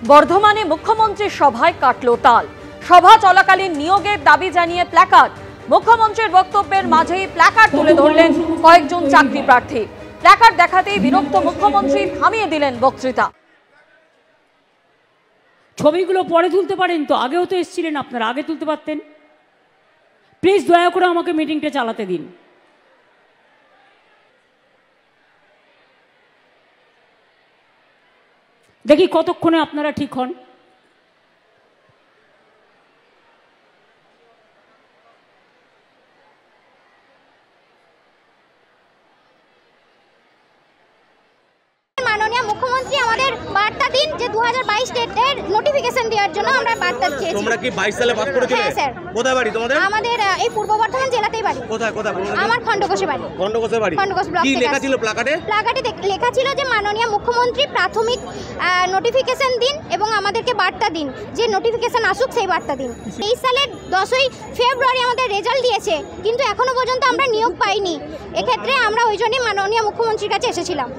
বর্ধমানে মুখ্যমন্ত্রীর সভায় কাটল তাল। সভা চলাকালীন নিয়োগের দাবি জানিয়ে প্ল্যাকার্ড। মুখ্যমন্ত্রীর বক্তব্যের মাঝেই প্ল্যাকার্ড তুলে ধরলেন কয়েকজন চাকরি প্রার্থী। প্ল্যাকার্ড দেখাতেই বিরক্ত মুখ্যমন্ত্রী থামিয়ে দিলেন বক্তৃতা। ছবিগুলো পরে তুলতে পারেন তো, আগেও তো এসেছিলেন আপনারা, আগে তুলতে পারতেন। প্লিজ দয়া করে আমাকে মিটিংটা চালাতে দিন। দেখি কতক্ষণে আপনারা ঠিক হন। মাননীয় মুখ্যমন্ত্রী আমাদের বার্তা দিন যে 2022 স্টেটের নোটিফিকেশন দেওয়ার জন্য আমরা বার্তা চেয়েছি। তোমরা কি 22 সালে পাস করেছিলে? হ্যাঁ স্যার। কোথায় বাড়ি তোমাদের? আমাদের এই পূর্ব বর্ধমান জেলাতেই বাড়ি। কোথায় কোথায়? আমার খণ্ডঘোষে বাড়ি। খণ্ডঘোষে বাড়ি। খণ্ডঘোষ ব্লক। কি লেখা ছিল প্ল্যাকার্ডে? প্ল্যাকার্ডে লেখা ছিল যে মাননীয় মুখ্যমন্ত্রী প্রাথমিক নোটিফিকেশন দিন এবং আমাদেরকে বার্তা দিন, যে নোটিফিকেশন আসুক সেই বার্তা দিন। 23 সালের 10ই ফেব্রুয়ারি আমাদের রেজাল্ট দিয়েছে, কিন্তু এখনো পর্যন্ত আমরা নিয়োগ পাইনি। এক্ষেত্রে আমরা ওই জন্যই মাননীয় মুখ্যমন্ত্রীর কাছে এসেছিলাম।